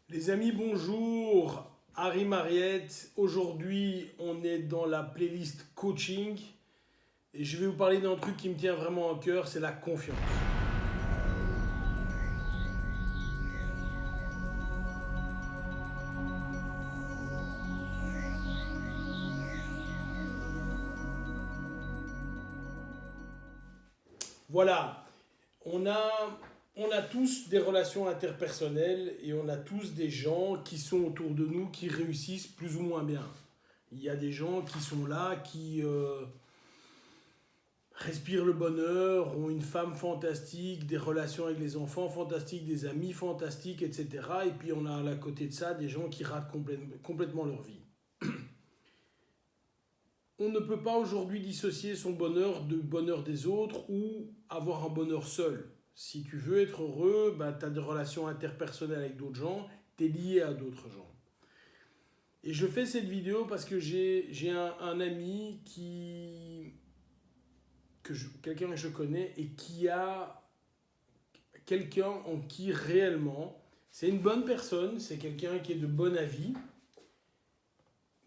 Les amis, bonjour. Harry Mariette. Aujourd'hui, on est dans la playlist coaching et je vais vous parler d'un truc qui me tient vraiment à cœur, c'est la confiance. Voilà, on a, on a tous des relations interpersonnelles et on a tous des gens qui sont autour de nous qui réussissent plus ou moins bien. Il y a des gens qui sont là, qui respirent le bonheur, ont une femme fantastique, des relations avec les enfants fantastiques, des amis fantastiques, etc. Et puis on a à côté de ça des gens qui ratent complètement leur vie. On ne peut pas aujourd'hui dissocier son bonheur du bonheur des autres ou avoir un bonheur seul. Si tu veux être heureux, tu as des relations interpersonnelles avec d'autres gens, tu es lié à d'autres gens. Et je fais cette vidéo parce que j'ai un ami quelqu'un que je connais et qui a quelqu'un en qui réellement, c'est une bonne personne, c'est quelqu'un qui est de bon avis,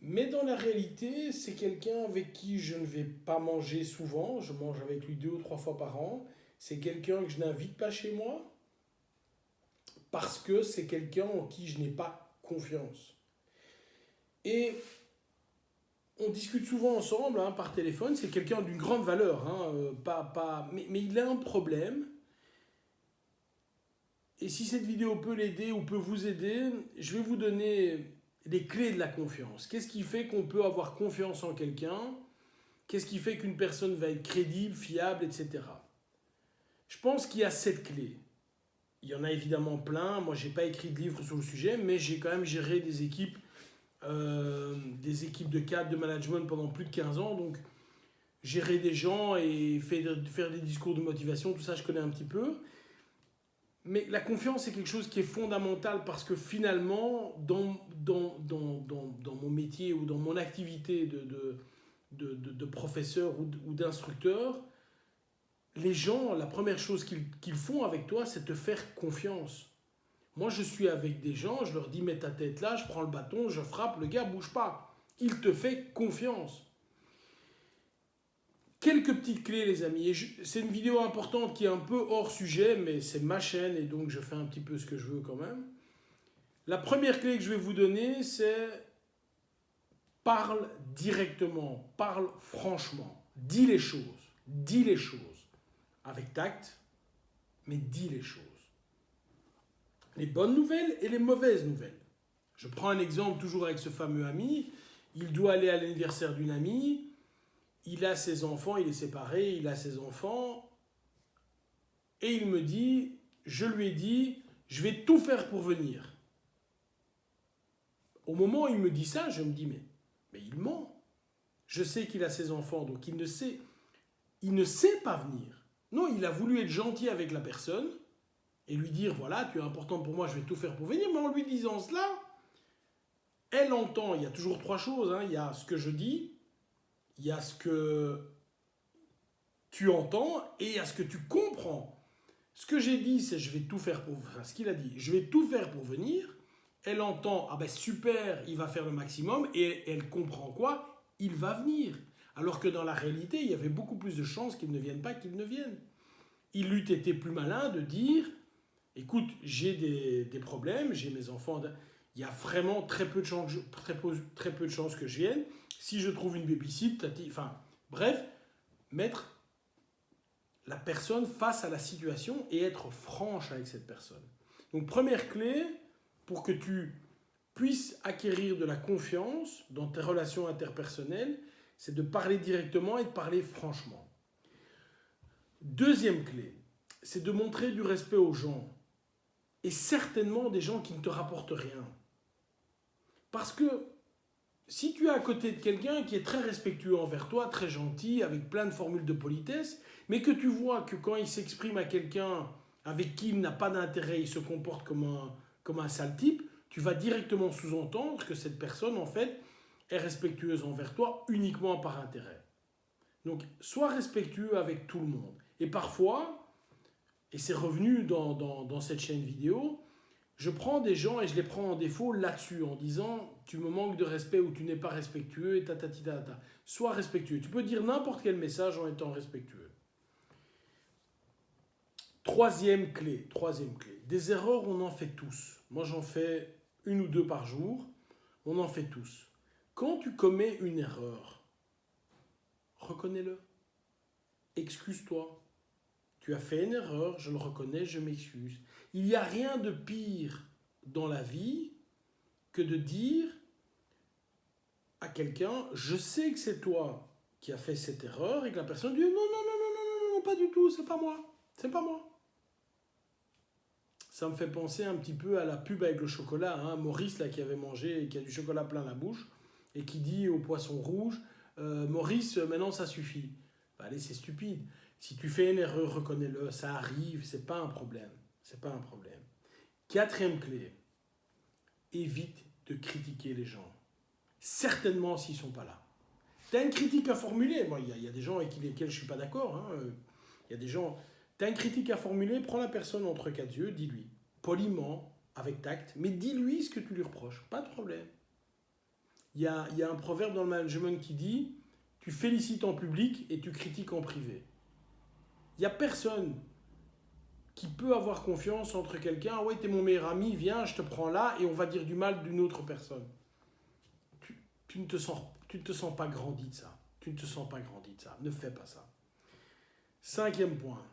mais dans la réalité, c'est quelqu'un avec qui je ne vais pas manger souvent, je mange avec lui 2 ou 3 fois par an, c'est quelqu'un que je n'invite pas chez moi, parce que c'est quelqu'un en qui je n'ai pas confiance. Et on discute souvent ensemble par téléphone, c'est quelqu'un d'une grande valeur, mais il a un problème. Et si cette vidéo peut l'aider ou peut vous aider, je vais vous donner les clés de la confiance. Qu'est-ce qui fait qu'on peut avoir confiance en quelqu'un? Qu'est-ce qui fait qu'une personne va être crédible, fiable, etc. Je pense qu'il y a 7 clés. Il y en a évidemment plein. Moi, je n'ai pas écrit de livre sur le sujet, mais j'ai quand même géré des équipes de cadre, de management pendant plus de 15 ans. Donc, gérer des gens et faire des discours de motivation, tout ça, je connais un petit peu. Mais la confiance, c'est quelque chose qui est fondamental parce que finalement, dans mon métier ou dans mon activité de professeur ou d'instructeur, les gens, la première chose qu'ils font avec toi, c'est te faire confiance. Moi, je suis avec des gens, je leur dis mets ta tête là, je prends le bâton, je frappe, le gars bouge pas. Il te fait confiance. Quelques petites clés, les amis. C'est une vidéo importante qui est un peu hors sujet, mais c'est ma chaîne et donc je fais un petit peu ce que je veux quand même. La première clé que je vais vous donner, c'est parle directement, parle franchement. Dis les choses. Dis les choses. Avec tact, mais dis les choses. Les bonnes nouvelles et les mauvaises nouvelles. Je prends un exemple toujours avec ce fameux ami. Il doit aller à l'anniversaire d'une amie. Il a ses enfants, il est séparé, il a ses enfants. Et il me dit, je lui ai dit, je vais tout faire pour venir. Au moment où il me dit ça, je me dis, mais il ment. Je sais qu'il a ses enfants, donc il ne sait pas venir. Non, il a voulu être gentil avec la personne et lui dire, voilà, tu es important pour moi, je vais tout faire pour venir. Mais en lui disant cela, elle entend, il y a toujours 3 choses. Il y a ce que je dis, il y a ce que tu entends et il y a ce que tu comprends. Ce que j'ai dit, c'est je vais tout faire pour... Enfin, ce qu'il a dit, je vais tout faire pour venir. Elle entend, ah ben super, il va faire le maximum. Et elle comprend quoi? Il va venir. Alors que dans la réalité, il y avait beaucoup plus de chances qu'il ne vienne pas qu'il ne vienne. Il eût été plus malin de dire, écoute, j'ai des problèmes, j'ai mes enfants... Il y a vraiment très peu de chances que je vienne. Si je trouve une babysit, enfin, bref, mettre la personne face à la situation et être franche avec cette personne. Donc première clé pour que tu puisses acquérir de la confiance dans tes relations interpersonnelles, c'est de parler directement et de parler franchement. Deuxième clé, c'est de montrer du respect aux gens et certainement des gens qui ne te rapportent rien. Parce que si tu es à côté de quelqu'un qui est très respectueux envers toi, très gentil, avec plein de formules de politesse, mais que tu vois que quand il s'exprime à quelqu'un avec qui il n'a pas d'intérêt, il se comporte comme un sale type, tu vas directement sous-entendre que cette personne, en fait, est respectueuse envers toi uniquement par intérêt. Donc, sois respectueux avec tout le monde. Et parfois, et c'est revenu dans cette chaîne vidéo, Je prends des gens et je les prends en défaut là-dessus, en disant tu me manques de respect ou tu n'es pas respectueux et tatati tatata. Sois respectueux. Tu peux dire n'importe quel message en étant respectueux. Troisième clé. Des erreurs, on en fait tous. Moi, j'en fais 1 ou 2 par jour. On en fait tous. Quand tu commets une erreur, reconnais-le. Excuse-toi. Tu as fait une erreur, je le reconnais, je m'excuse. Il n'y a rien de pire dans la vie que de dire à quelqu'un, je sais que c'est toi qui as fait cette erreur, et que la personne dit, non, non, non, non, non, non, non, pas du tout, c'est pas moi, c'est pas moi. Ça me fait penser un petit peu à la pub avec le chocolat, hein. Maurice là qui avait mangé et qui a du chocolat plein la bouche, et qui dit au poisson rouge, Maurice, maintenant ça suffit. Bah, allez, c'est stupide. Si tu fais une erreur, reconnais-le, ça arrive, c'est pas un problème. C'est pas un problème. 4e clé, évite de critiquer les gens. Certainement s'ils ne sont pas là. Tu as une critique à formuler. Bon, il y a des gens avec lesquels je ne suis pas d'accord. Hein. Il y a des gens... Tu as une critique à formuler, prends la personne entre 4 yeux, dis-lui. Poliment, avec tact, mais dis-lui ce que tu lui reproches. Pas de problème. Il y a un proverbe dans le management qui dit « Tu félicites en public et tu critiques en privé ». Il n'y a personne qui peut avoir confiance entre quelqu'un, ouais, t'es mon meilleur ami, viens, je te prends là, et on va dire du mal d'une autre personne. Tu ne te sens pas grandi de ça. Tu ne te sens pas grandi de ça. Ne fais pas ça. 5e point,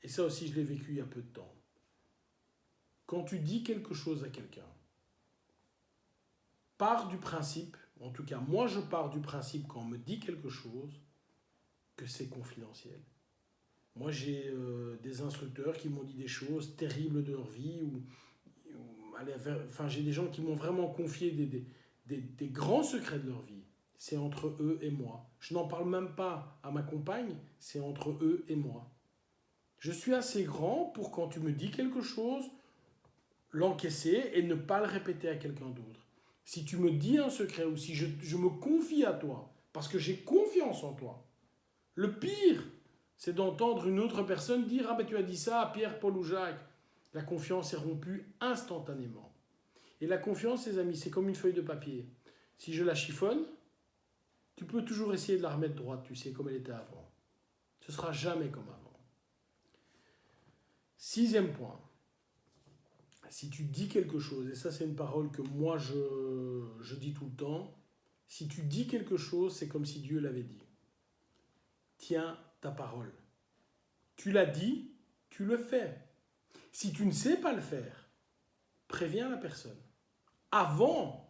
et ça aussi je l'ai vécu il y a peu de temps. Quand tu dis quelque chose à quelqu'un, pars du principe, en tout cas moi je pars du principe quand on me dit quelque chose, que c'est confidentiel. Moi, j'ai des instructeurs qui m'ont dit des choses terribles de leur vie, j'ai des gens qui m'ont vraiment confié des grands secrets de leur vie. C'est entre eux et moi. Je n'en parle même pas à ma compagne, c'est entre eux et moi. Je suis assez grand pour, quand tu me dis quelque chose, l'encaisser et ne pas le répéter à quelqu'un d'autre. Si tu me dis un secret ou si je me confie à toi, parce que j'ai confiance en toi, le pire, c'est d'entendre une autre personne dire « Ah ben tu as dit ça à Pierre, Paul ou Jacques ». La confiance est rompue instantanément. Et la confiance, les amis, c'est comme une feuille de papier. Si je la chiffonne, tu peux toujours essayer de la remettre droite, tu sais, comme elle était avant. Ce ne sera jamais comme avant. 6e point. Si tu dis quelque chose, et ça c'est une parole que moi je dis tout le temps, si tu dis quelque chose, c'est comme si Dieu l'avait dit. Tiens ta parole. Tu l'as dit, tu le fais. Si tu ne sais pas le faire, préviens la personne. Avant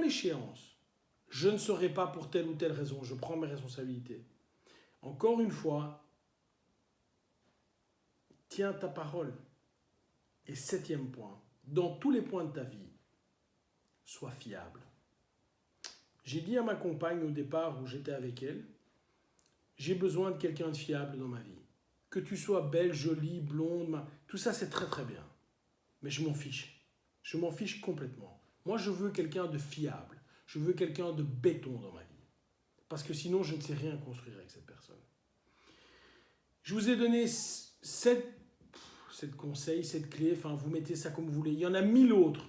l'échéance, je ne serai pas pour telle ou telle raison, je prends mes responsabilités. Encore une fois, tiens ta parole. Et 7e point, dans tous les points de ta vie, sois fiable. J'ai dit à ma compagne au départ où j'étais avec elle, j'ai besoin de quelqu'un de fiable dans ma vie. Que tu sois belle, jolie, blonde, tout ça c'est très très bien. Mais je m'en fiche. Je m'en fiche complètement. Moi je veux quelqu'un de fiable. Je veux quelqu'un de béton dans ma vie. Parce que sinon je ne sais rien construire avec cette personne. Je vous ai donné 7 conseils, 7 clés, enfin vous mettez ça comme vous voulez. Il y en a 1000 autres,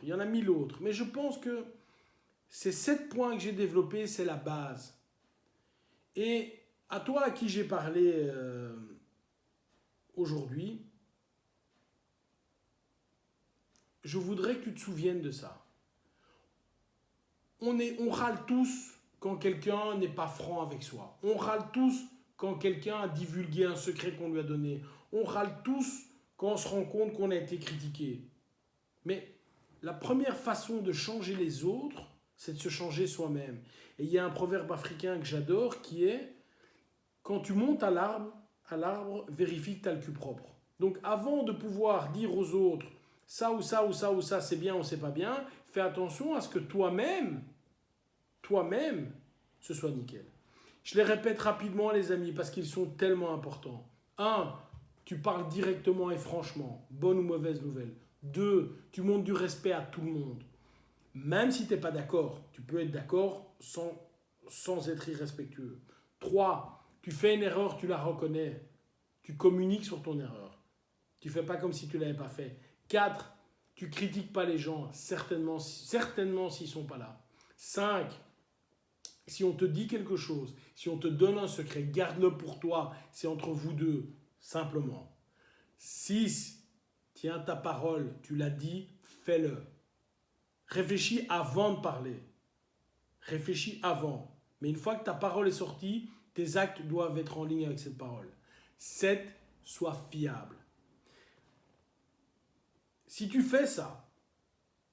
mais je pense que ces 7 points que j'ai développés, c'est la base. Et à toi à qui j'ai parlé aujourd'hui, je voudrais que tu te souviennes de ça. On râle tous quand quelqu'un n'est pas franc avec soi. On râle tous quand quelqu'un a divulgué un secret qu'on lui a donné. On râle tous quand on se rend compte qu'on a été critiqué. Mais la première façon de changer les autres, c'est de se changer soi-même. Et il y a un proverbe africain que j'adore qui est « Quand tu montes à l'arbre, vérifie que tu as le cul propre ». Donc avant de pouvoir dire aux autres « ça ou ça ou ça ou ça, c'est bien ou c'est pas bien », fais attention à ce que toi-même, ce soit nickel. Je les répète rapidement, les amis, parce qu'ils sont tellement importants. 1. Tu parles directement et franchement, bonne ou mauvaise nouvelle. 2. Tu montres du respect à tout le monde. Même si tu n'es pas d'accord, tu peux être d'accord sans être irrespectueux. 3. Tu fais une erreur, tu la reconnais. Tu communiques sur ton erreur. Tu fais pas comme si tu l'avais pas fait. 4, tu critiques pas les gens, certainement s'ils sont pas là. 5, si on te dit quelque chose, si on te donne un secret, garde-le pour toi, c'est entre vous deux, simplement. 6, tiens ta parole, tu l'as dit, fais-le. Réfléchis avant de parler. Réfléchis avant. Mais une fois que ta parole est sortie, tes actes doivent être en ligne avec cette parole. 7, sois fiable. Si tu fais ça,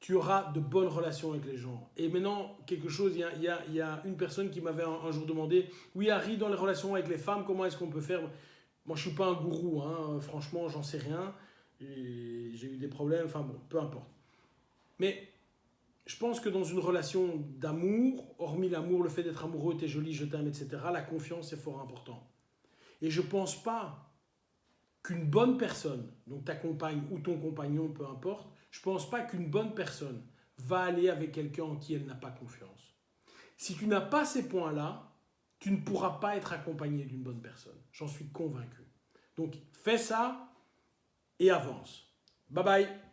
tu auras de bonnes relations avec les gens. Et maintenant, quelque chose, il y a une personne qui m'avait un jour demandé, oui Harry, dans les relations avec les femmes, comment est-ce qu'on peut faire? Moi, je ne suis pas un gourou, hein, franchement, j'en sais rien. J'ai eu des problèmes, enfin bon, peu importe. Mais je pense que dans une relation d'amour, hormis l'amour, le fait d'être amoureux, t'es jolie, je t'aime, etc., la confiance est fort important. Et je ne pense pas qu'une bonne personne, donc ta compagne ou ton compagnon, peu importe, je ne pense pas qu'une bonne personne va aller avec quelqu'un en qui elle n'a pas confiance. Si tu n'as pas ces points-là, tu ne pourras pas être accompagné d'une bonne personne. J'en suis convaincu. Donc fais ça et avance. Bye bye.